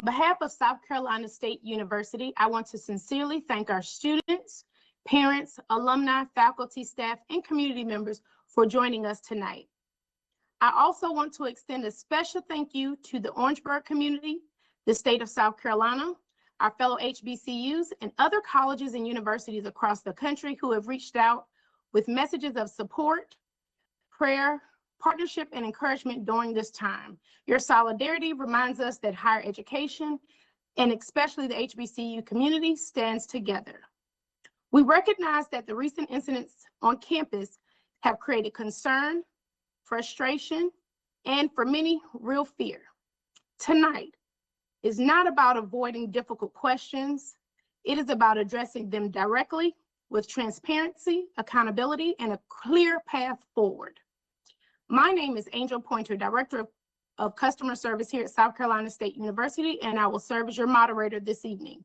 behalf of South Carolina State University, I want to sincerely thank our students, parents, alumni, faculty, staff, and community members for joining us tonight. I also want to extend a special thank you to the Orangeburg community, the state of South Carolina, our fellow HBCUs, and other colleges and universities across the country who have reached out with messages of support, prayer, partnership, and encouragement during this time. Your solidarity reminds us that higher education, and especially the HBCU community, stands together. We recognize that the recent incidents on campus have created concern, frustration, and for many, real fear. Tonight is not about avoiding difficult questions. It is about addressing them directly with transparency, accountability, and a clear path forward. My name is Angel Pointer, Director of Customer Service here at South Carolina State University, and I will serve as your moderator this evening.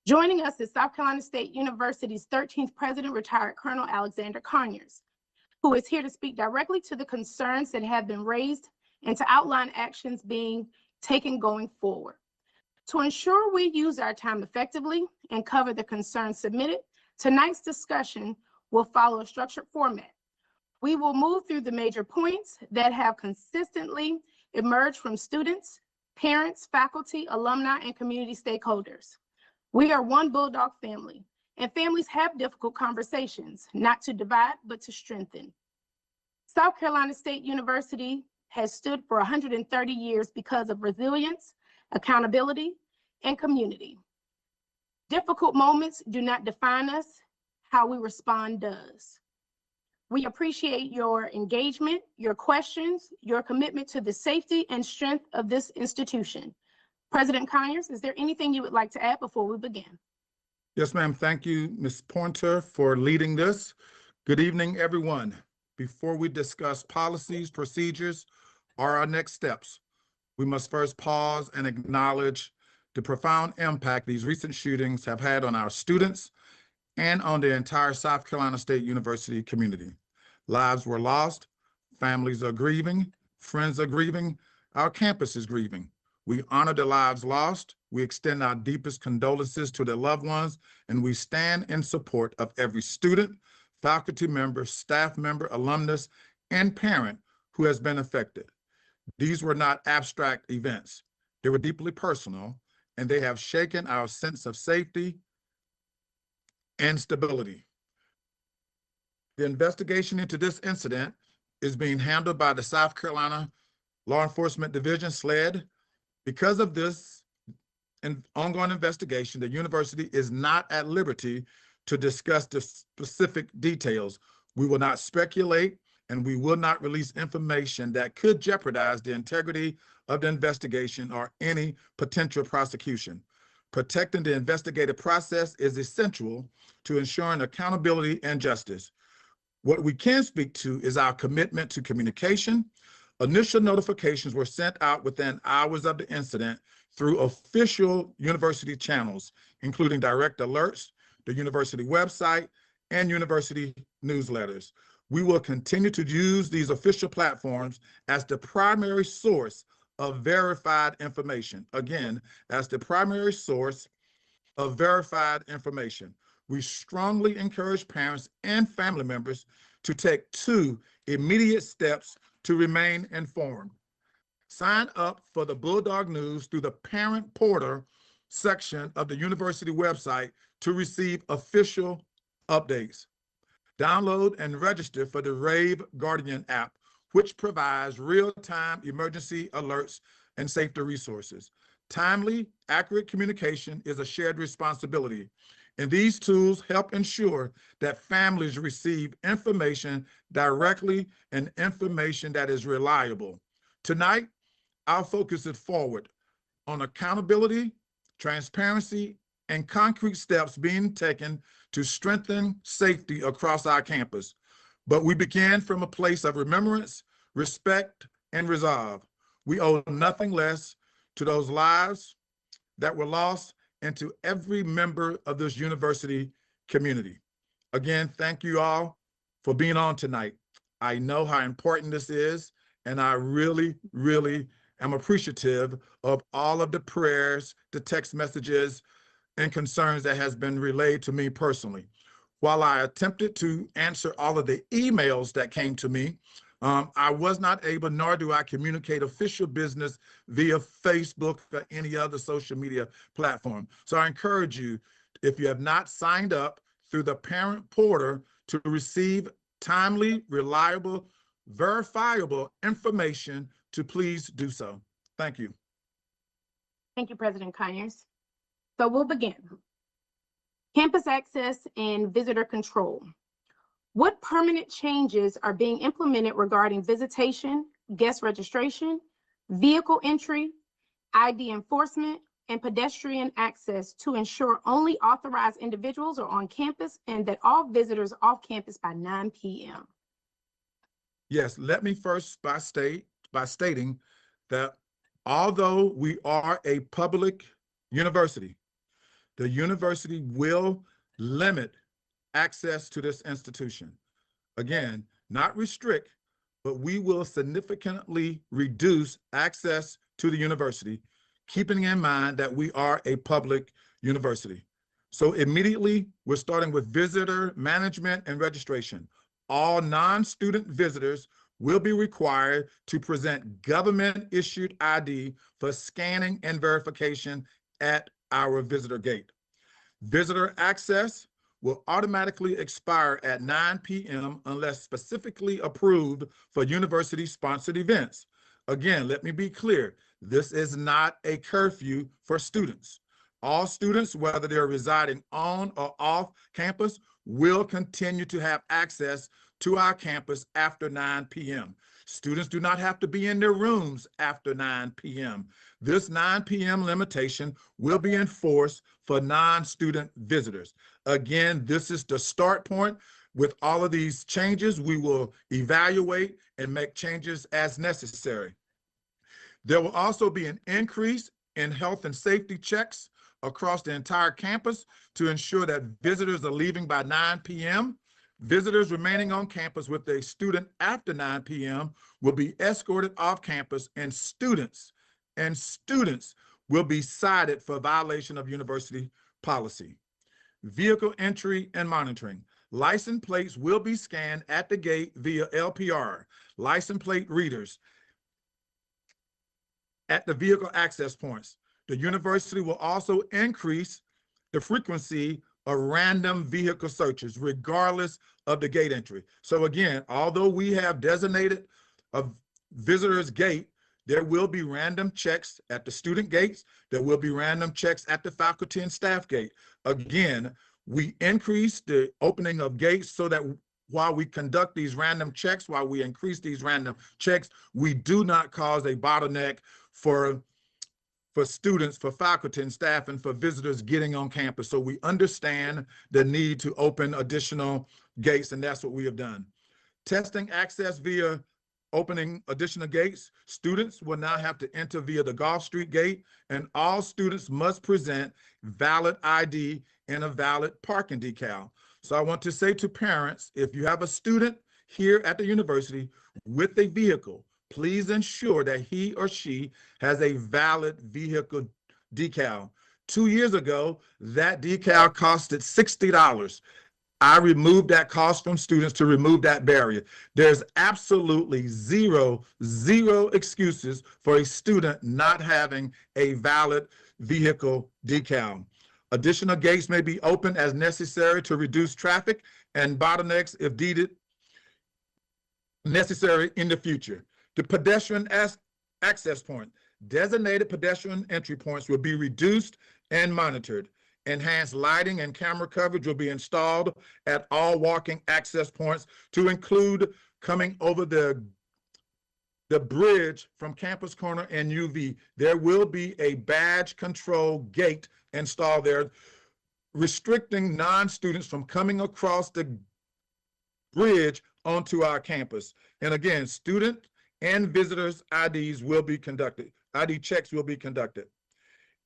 Joining us is South Carolina State University's 13th President, retired Colonel Alexander Conyers, who is here to speak directly to the concerns that have been raised and to outline actions being taken going forward. To ensure we use our time effectively and cover the concerns submitted, tonight's discussion will follow a structured format. We will move through the major points that have consistently emerged from students, parents, faculty, alumni, and community stakeholders. We are one Bulldog family, and families have difficult conversations, not to divide, but to strengthen. South Carolina State University has stood for 130 years because of resilience, accountability, and community. Difficult moments do not define us, how we respond does. We appreciate your engagement, your questions, your commitment to the safety and strength of this institution. President Conyers, is there anything you would like to add before we begin? Yes, ma'am. Thank you, Ms. Pointer, for leading this. Good evening, everyone. Before we discuss policies, procedures, or our next steps, we must first pause and acknowledge the profound impact these recent shootings have had on our students and on the entire South Carolina State University community. Lives were lost, families are grieving, friends are grieving, our campus is grieving. We honor the lives lost, we extend our deepest condolences to their loved ones, and we stand in support of every student, faculty member, staff member, alumnus, and parent who has been affected. These were not abstract events. They were deeply personal, and they have shaken our sense of safety and stability. The investigation into this incident is being handled by the South Carolina Law Enforcement Division, SLED. Because of this ongoing investigation, the university is not at liberty to discuss the specific details. We will not speculate, and we will not release information that could jeopardize the integrity of the investigation or any potential prosecution. Protecting the investigative process is essential to ensuring accountability and justice. What we can speak to is our commitment to communication. Initial notifications were sent out within hours of the incident through official university channels, including direct alerts, the university website, and university newsletters. We will continue to use these official platforms as the primary source of verified information. Again, as the primary source of verified information. We strongly encourage parents and family members to take 2 immediate steps to remain informed. Sign up for the Bulldog News through the Parent Portal section of the university website to receive official updates. Download and register for the Rave Guardian app, which provides real-time emergency alerts and safety resources. Timely, accurate communication is a shared responsibility, and these tools help ensure that families receive information directly and information that is reliable. Tonight, our focus is forward on accountability, transparency, and concrete steps being taken to strengthen safety across our campus. But we begin from a place of remembrance, respect, and resolve. We owe nothing less to those lives that were lost and to every member of this university community. Again, thank you all for being on tonight. I know how important this is, and I really, really am appreciative of all of the prayers, the text messages, and concerns that has been relayed to me personally. While I attempted to answer all of the emails that came to me, I was not able, nor do I communicate official business via Facebook or any other social media platform. So I encourage you, if you have not signed up through the parent portal to receive timely, reliable, verifiable information, to please do so. Thank you. Thank you, President Conyers. So we'll begin. Campus access and visitor control. What permanent changes are being implemented regarding visitation, guest registration, vehicle entry, ID enforcement, and pedestrian access to ensure only authorized individuals are on campus and that all visitors are off campus by 9 p.m.? Yes, let me first by stating that although we are a public university, the university will limit access to this institution. Again, not restrict, but we will significantly reduce access to the university, keeping in mind that we are a public university. So immediately, we're starting with visitor management and registration. All non-student visitors will be required to present government-issued ID for scanning and verification at our visitor gate. Visitor access will automatically expire at 9 p.m. unless specifically approved for university-sponsored events. Again, let me be clear, this is not a curfew for students. All students, whether they're residing on or off campus, will continue to have access to our campus after 9 p.m. Students do not have to be in their rooms after 9 p.m. This 9 p.m. limitation will be enforced for non-student visitors. Again, this is the start point. With all of these changes, we will evaluate and make changes as necessary. There will also be an increase in health and safety checks across the entire campus to ensure that visitors are leaving by 9 p.m. Visitors remaining on campus with a student after 9 p.m. will be escorted off campus, and students will be cited for violation of university policy. Vehicle entry and monitoring. License plates will be scanned at the gate via LPR, license plate readers at the vehicle access points. The university will also increase the frequency of random vehicle searches, regardless of the gate entry. So again, although we have designated a visitor's gate, there will be random checks at the student gates. There will be random checks at the faculty and staff gate. Again, we increase the opening of gates so that while we conduct these random checks, while we increase these random checks, we do not cause a bottleneck for students, for faculty and staff, and for visitors getting on campus. So we understand the need to open additional gates, and that's what we have done. Testing access via opening additional gates. Students will now have to enter via the Gulf Street gate, and all students must present valid ID and a valid parking decal. So I want to say to parents, if you have a student here at the university with a vehicle, please ensure that he or she has a valid vehicle decal. 2 years ago, that decal costed $60. I removed that cost from students to remove that barrier. There's absolutely zero excuses for a student not having a valid vehicle decal. Additional gates may be opened as necessary to reduce traffic and bottlenecks if needed necessary in the future. The pedestrian access point. Designated pedestrian entry points will be reduced and monitored. Enhanced lighting and camera coverage will be installed at all walking access points to include coming over the bridge from Campus Corner and UV. There will be a badge control gate installed there, restricting non-students from coming across the bridge onto our campus. And again, student and visitors' IDs will be conducted. ID checks will be conducted.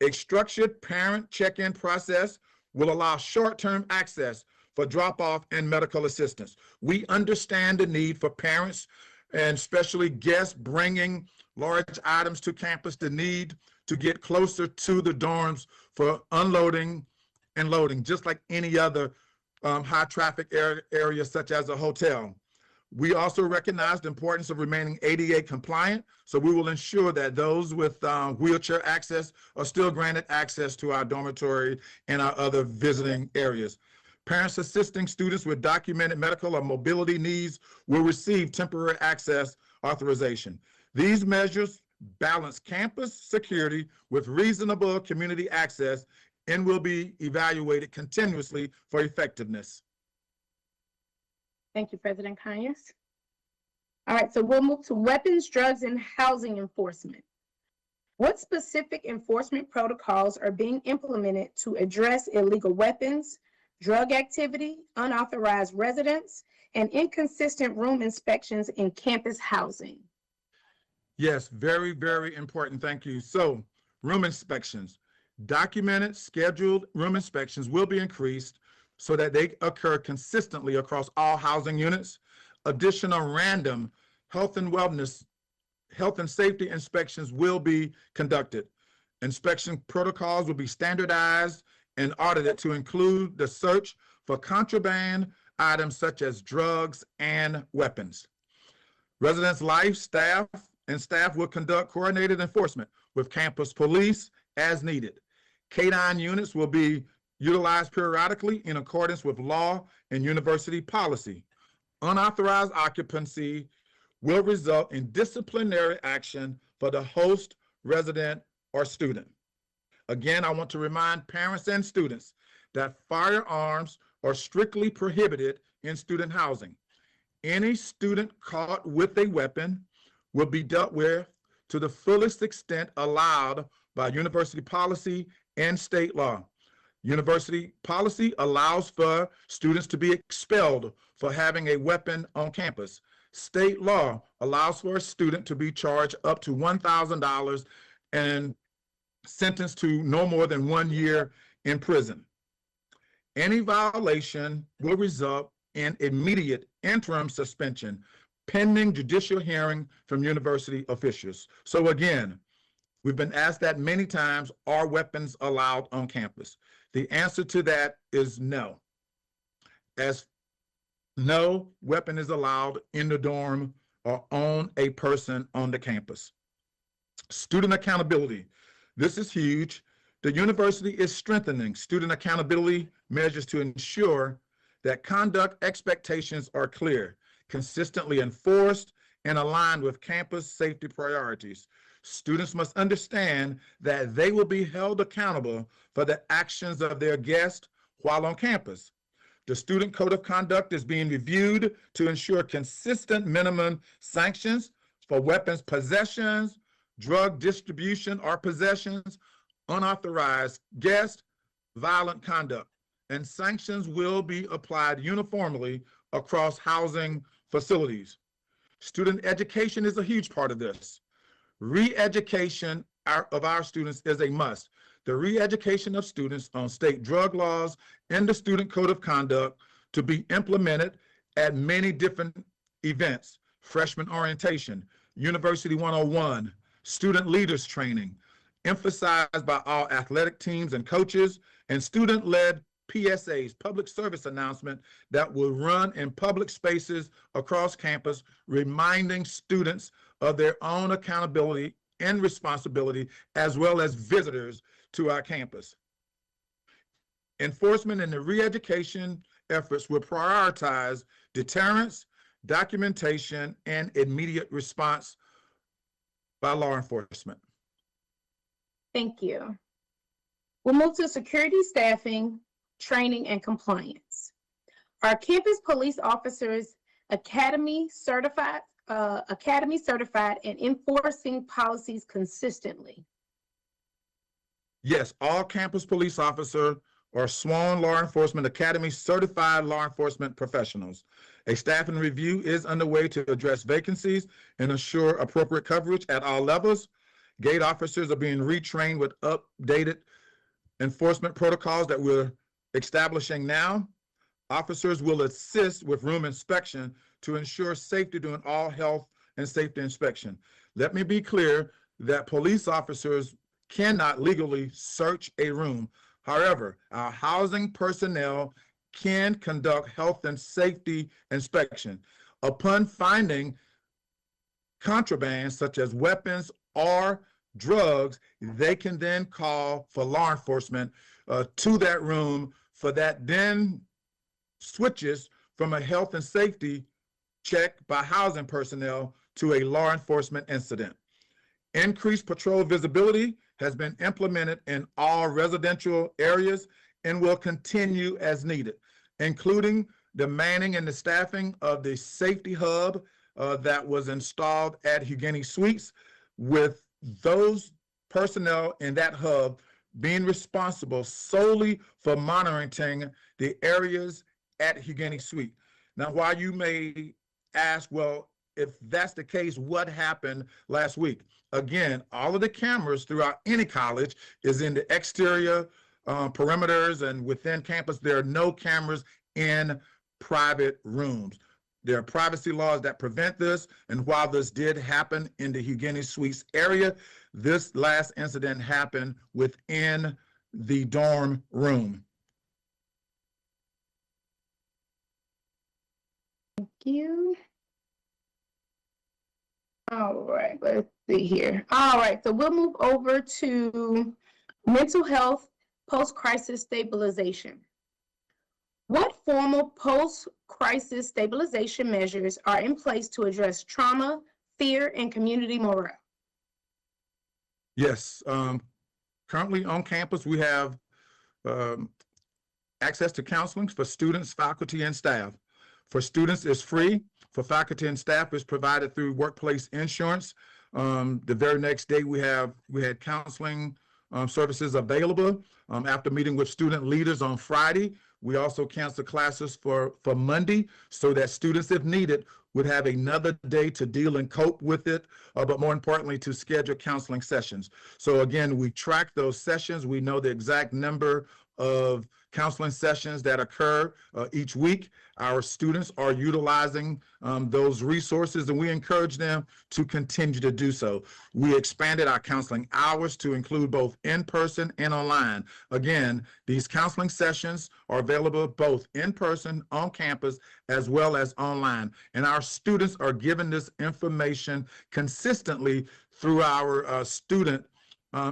A structured parent check-in process will allow short-term access for drop-off and medical assistance. We understand the need for parents and especially guests bringing large items to campus, the need to get closer to the dorms for unloading and loading, just like any other high traffic area such as a hotel. We also recognize the importance of remaining ADA compliant, so we will ensure that those with wheelchair access are still granted access to our dormitory and our other visiting areas. Parents assisting students with documented medical or mobility needs will receive temporary access authorization. These measures balance campus security with reasonable community access and will be evaluated continuously for effectiveness. Thank you, President Conyers. All right, so we'll move to weapons, drugs, and housing enforcement. What specific enforcement protocols are being implemented to address illegal weapons, drug activity, unauthorized residence, and inconsistent room inspections in campus housing? Yes, very, very important. Thank you. So, room inspections. Documented, scheduled room inspections will be increased so that they occur consistently across all housing units. Additional random health and safety inspections will be conducted. Inspection protocols will be standardized and audited to include the search for contraband items such as drugs and weapons. Residents, life, staff will conduct coordinated enforcement with campus police as needed. K-9 units will be utilized periodically in accordance with law and university policy. Unauthorized occupancy will result in disciplinary action for the host, resident, or student. Again, I want to remind parents and students that firearms are strictly prohibited in student housing. Any student caught with a weapon will be dealt with to the fullest extent allowed by university policy and state law. University policy allows for students to be expelled for having a weapon on campus. State law allows for a student to be charged up to $1,000 and sentenced to no more than 1 year in prison. Any violation will result in immediate interim suspension pending judicial hearing from university officials. So again, we've been asked that many times, are weapons allowed on campus? The answer to that is no. As no weapon is allowed in the dorm or on a person on the campus. Student accountability. This is huge. The university is strengthening student accountability measures to ensure that conduct expectations are clear, consistently enforced, and aligned with campus safety priorities. Students must understand that they will be held accountable for the actions of their guests while on campus. The student code of conduct is being reviewed to ensure consistent minimum sanctions for weapons possessions, drug distribution or possessions, unauthorized guest, violent conduct, and sanctions will be applied uniformly across housing facilities. Student education is a huge part of this. Re-education of our students is a must. The re-education of students on state drug laws and the student code of conduct to be implemented at many different events: freshman orientation, University 101, student leaders training, emphasized by all athletic teams and coaches, and student-led PSAs, public service announcement, that will run in public spaces across campus, reminding students of their own accountability and responsibility, as well as visitors to our campus. Enforcement and the re-education efforts will prioritize deterrence, documentation, and immediate response by law enforcement. Thank you. We'll move to security staffing, training, and compliance. Are campus police officers academy certified and enforcing policies consistently? Yes, all campus police officers are SWAN Law Enforcement Academy certified law enforcement professionals. A staffing review is underway to address vacancies and ensure appropriate coverage at all levels. Gate officers are being retrained with updated enforcement protocols that we're establishing now. Officers will assist with room inspection to ensure safety during all health and safety inspection. Let me be clear that police officers cannot legally search a room. However, our housing personnel can conduct health and safety inspection. Upon finding contraband such as weapons or drugs, they can then call for law enforcement to that room, for that then switches from a health and safety check by housing personnel to a law enforcement incident. Increased patrol visibility has been implemented in all residential areas and will continue as needed, including the manning and the staffing of the safety hub that was installed at Hugueny Suites, with those personnel in that hub being responsible solely for monitoring the areas at Hugueny Suite. Now, while you may ask, well, if that's the case, what happened last week? Again, all of the cameras throughout any college is in the exterior perimeters and within campus. There are no cameras in private rooms. There are privacy laws that prevent this, and while this did happen in the Hugueny Suites area, this last incident happened within the dorm room. Thank you. All right, let's see here. All right, so we'll move over to mental health post-crisis stabilization. What formal post-crisis stabilization measures are in place to address trauma, fear, and community morale? Yes, currently on campus, we have access to counseling for students, faculty, and staff. For students, it's free. For faculty and staff, it's provided through workplace insurance. The very next day, we had counseling services available. After meeting with student leaders on Friday, we also canceled classes for Monday so that students, if needed, would have another day to deal and cope with it, but more importantly, to schedule counseling sessions. So again, we track those sessions. We know the exact number of counseling sessions that occur each week. Our students are utilizing those resources, and we encourage them to continue to do so. We expanded our counseling hours to include both in-person and online. Again, these counseling sessions are available both in person, on campus, as well as online. And our students are given this information consistently through our student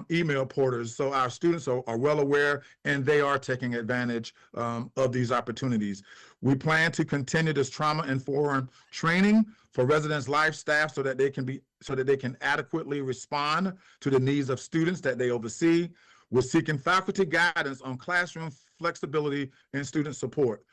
email portals. So our students are well aware, and they are taking advantage of these opportunities. We plan to continue this trauma-informed training for residents, life staff, so that they can adequately respond to the needs of students that they oversee. We're seeking faculty guidance on classroom flexibility and student support.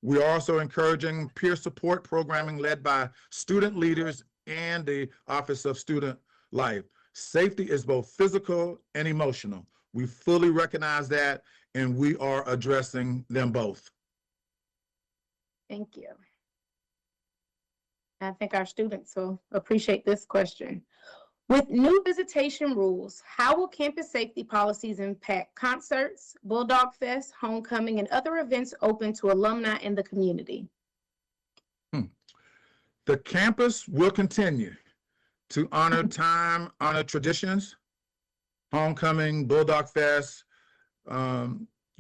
We are also encouraging peer support programming led by student leaders and the Office of Student Life. Safety is both physical and emotional. We fully recognize that, and we are addressing them both. Thank you. I think our students will appreciate this question. With new visitation rules, how will campus safety policies impact concerts, Bulldog Fest, homecoming, and other events open to alumni in the community? The campus will continue to honor time-honored traditions, homecoming, Bulldog Fest,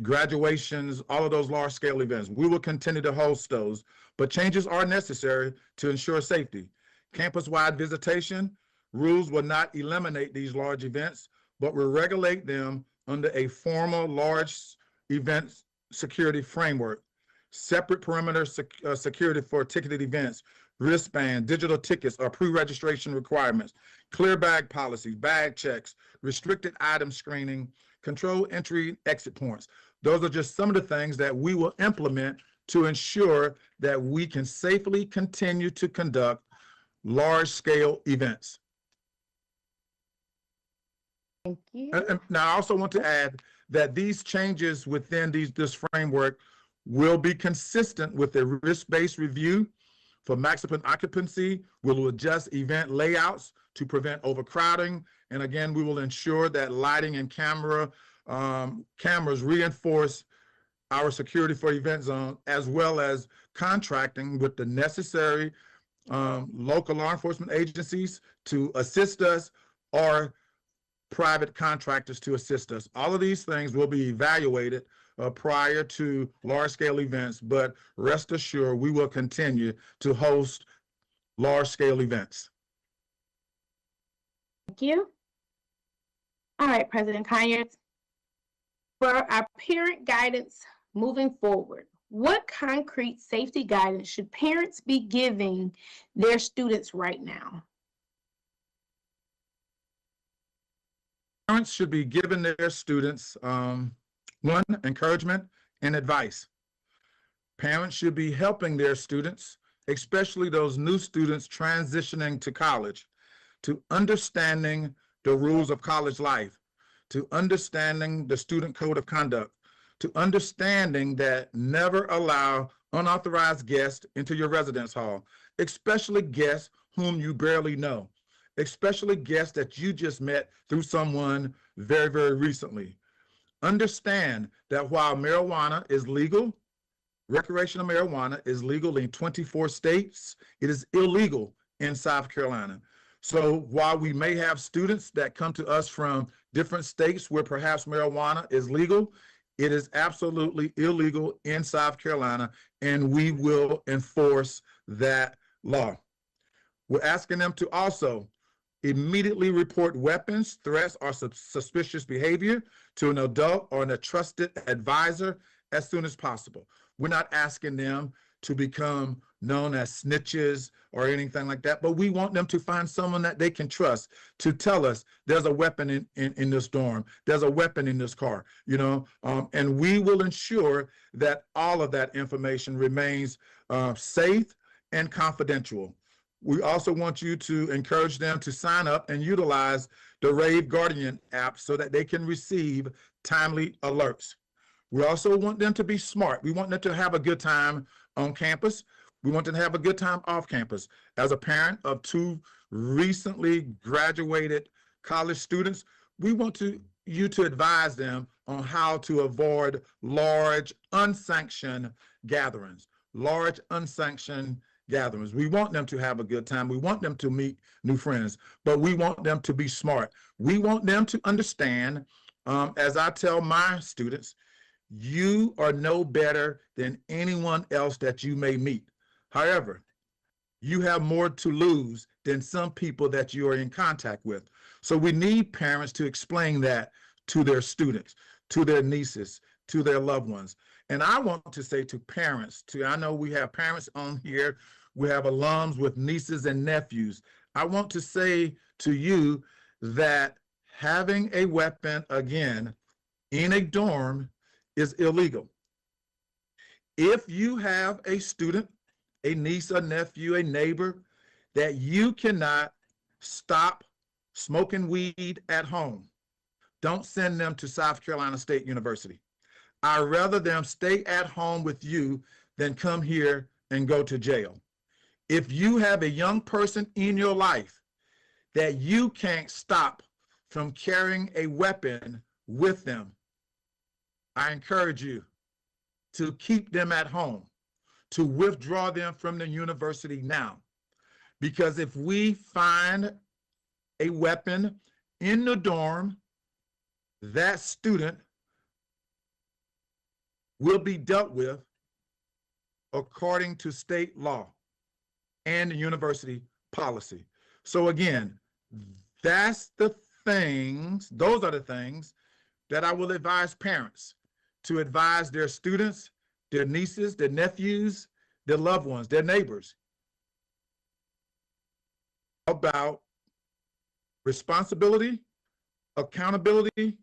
graduations, all of those large-scale events. We will continue to host those, but changes are necessary to ensure safety. Campus-wide visitation rules will not eliminate these large events, but will regulate them under a formal large event security framework. Separate perimeter security for ticketed events, wristband, digital tickets are pre-registration requirements, clear bag policies, bag checks, restricted item screening, control entry exit points. Those are just some of the things that we will implement to ensure that we can safely continue to conduct large-scale events. Thank you. And now I also want to add that these changes within this framework will be consistent with a risk-based review. For maximum occupancy, we'll adjust event layouts to prevent overcrowding. And again, we will ensure that lighting and cameras reinforce our security for event zone, as well as contracting with the necessary local law enforcement agencies to assist us or private contractors to assist us. All of these things will be evaluated prior to large-scale events, but rest assured we will continue to host large-scale events. Thank you. All right, President Conyers. For our parent guidance moving forward, what concrete safety guidance should parents be giving their students right now? Parents should be giving their students, one, encouragement and advice. Parents should be helping their students, especially those new students transitioning to college, to understanding the rules of college life, to understanding the student code of conduct, to understanding that never allow unauthorized guests into your residence hall, especially guests whom you barely know, especially guests that you just met through someone very, very recently. Understand that while marijuana is legal, recreational marijuana is legal in 24 states, it is illegal in South Carolina. So while we may have students that come to us from different states where perhaps marijuana is legal, it is absolutely illegal in South Carolina, and we will enforce that law. We're asking them to also immediately report weapons, threats, or suspicious behavior to an adult or a trusted advisor as soon as possible. We're not asking them to become known as snitches or anything like that, but we want them to find someone that they can trust to tell us there's a weapon in this dorm, there's a weapon in this car, and we will ensure that all of that information remains safe and confidential. We also want you to encourage them to sign up and utilize the Rave Guardian app so that they can receive timely alerts. We also want them to be smart. We want them to have a good time on campus. We want them to have a good time off campus. As a parent of two recently graduated college students, we want you to advise them on how to avoid large, unsanctioned gatherings. Large, unsanctioned gatherings. We want them to have a good time. We want them to meet new friends, but we want them to be smart. We want them to understand, as I tell my students, you are no better than anyone else that you may meet. However, you have more to lose than some people that you are in contact with. So we need parents to explain that to their students, to their nieces, to their loved ones. And I want to say to parents, I know we have parents on here, we have alums with nieces and nephews. I want to say to you that having a weapon, again, in a dorm is illegal. If you have a student, a niece, a nephew, a neighbor, that you cannot stop smoking weed at home, don't send them to South Carolina State University. I'd rather them stay at home with you than come here and go to jail. If you have a young person in your life that you can't stop from carrying a weapon with them, I encourage you to keep them at home, to withdraw them from the university now. Because if we find a weapon in the dorm, that student will be dealt with according to state law and the university policy. So again, those are the things that I will advise parents to advise their students, their nieces, their nephews, their loved ones, their neighbors about responsibility, accountability,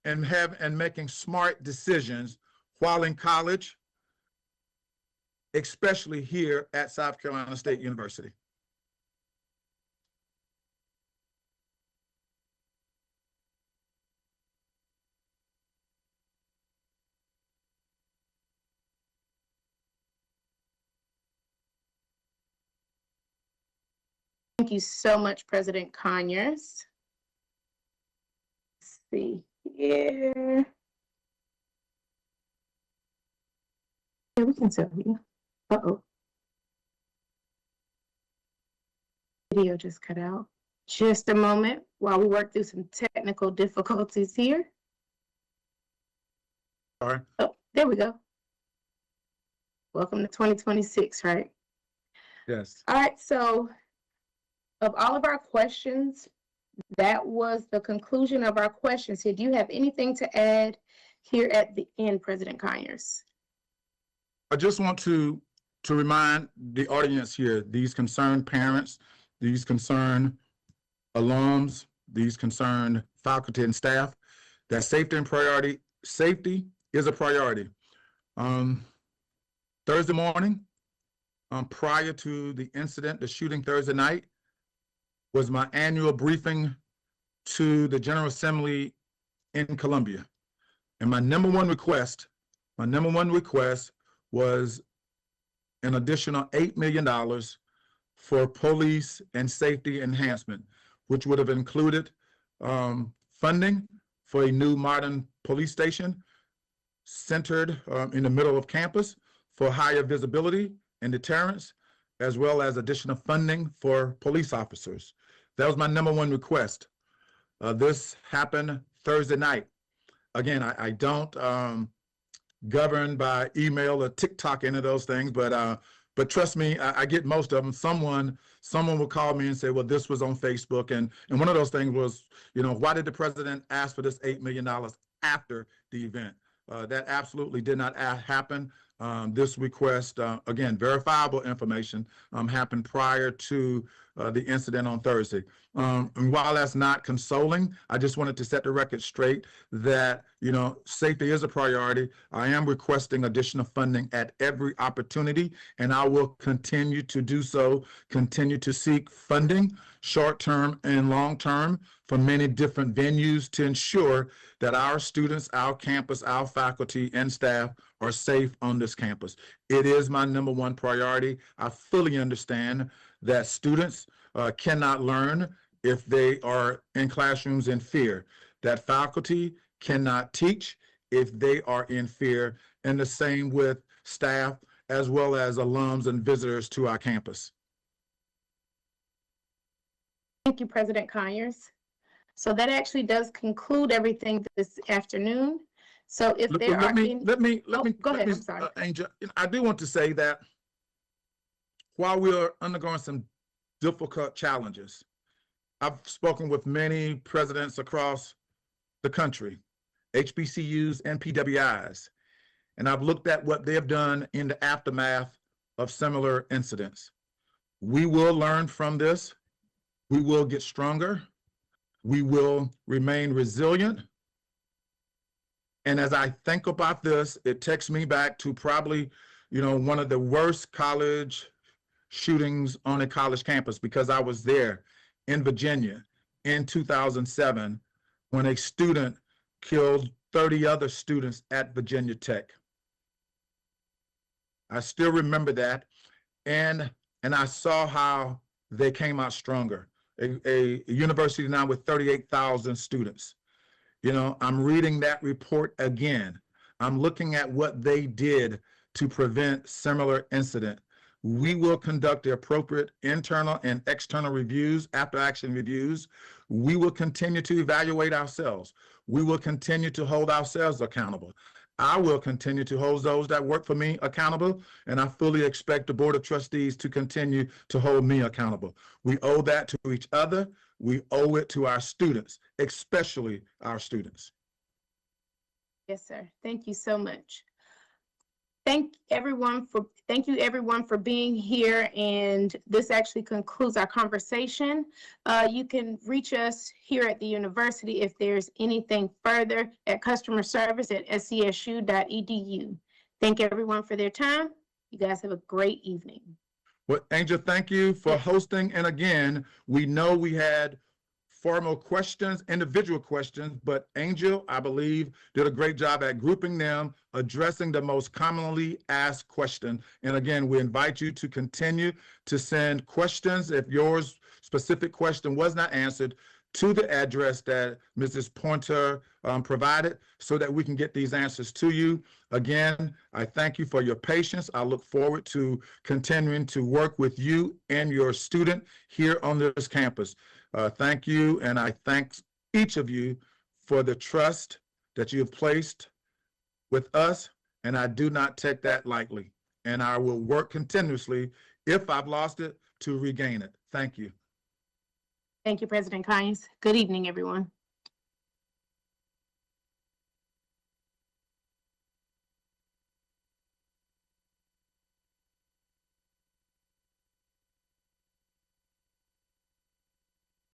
and making smart decisions while in college, especially here at South Carolina State University. Thank you so much, President Conyers. Let's see here. Yeah, we can tell you. Uh-oh. Video just cut out. Just a moment while we work through some technical difficulties here. All right. Oh, there we go. Welcome to 2026, right? Yes. All right, so of all of our questions, that was the conclusion of our questions here. Do you have anything to add here at the end, President Conyers? I just want to remind the audience here, these concerned parents, these concerned alums, these concerned faculty and staff, that safety is a priority. Thursday morning, prior to the incident, the shooting Thursday night, was my annual briefing to the General Assembly in Columbia. And my number one request was an additional $8 million for police and safety enhancement, which would have included funding for a new modern police station centered in the middle of campus for higher visibility and deterrence, as well as additional funding for police officers. That was my number one request. This happened Thursday night. Again, I don't govern by email or TikTok, any of those things, but trust me, I get most of them. Someone will call me and say, well, this was on Facebook. And one of those things was, why did the president ask for this $8 million after the event? That absolutely did not happen. This request, again, verifiable information, happened prior to the incident on Thursday. And while that's not consoling, I just wanted to set the record straight that, safety is a priority. I am requesting additional funding at every opportunity, and I will continue to do so, continue to seek funding, short-term and long-term, for many different venues to ensure that our students, our campus, our faculty and staff are safe on this campus. It is my number one priority. I fully understand that students cannot learn if they are in classrooms in fear, that faculty cannot teach if they are in fear, and the same with staff as well as alums and visitors to our campus. Thank you, President Conyers. So that actually does conclude everything this afternoon. So if there are any... Let me, go ahead, I'm sorry. Angel, I do want to say that while we are undergoing some difficult challenges, I've spoken with many presidents across the country, HBCUs and PWIs, and I've looked at what they have done in the aftermath of similar incidents. We will learn from this. We will get stronger. We will remain resilient. And as I think about this, it takes me back to probably, one of the worst college shootings on a college campus, because I was there in Virginia in 2007 when a student killed 30 other students at Virginia Tech. I still remember that, and I saw how they came out stronger. A university now with 38,000 students. I'm reading that report again. I'm looking at what they did to prevent similar incident. We will conduct the appropriate internal and external reviews, after action reviews. We will continue to evaluate ourselves. We will continue to hold ourselves accountable. I will continue to hold those that work for me accountable, and I fully expect the Board of Trustees to continue to hold me accountable. We owe that to each other. We owe it to our students, especially our students. Yes, sir. Thank you so much. Thank you everyone for being here, and this actually concludes our conversation. You can reach us here at the university if there's anything further at customerservice@scsu.edu. Thank everyone for their time. You guys have a great evening. Well, Angel, thank you for hosting. And again, we know we had formal questions, individual questions, but Angel, I believe, did a great job at grouping them, addressing the most commonly asked question. And again, we invite you to continue to send questions. If yours specific question was not answered, to the address that Mrs. Pointer provided so that we can get these answers to you. Again, I thank you for your patience. I look forward to continuing to work with you and your student here on this campus. Thank you, and I thank each of you for the trust that you have placed with us, and I do not take that lightly. And I will work continuously, if I've lost it, to regain it. Thank you. Thank you, President Conyers. Good evening, everyone.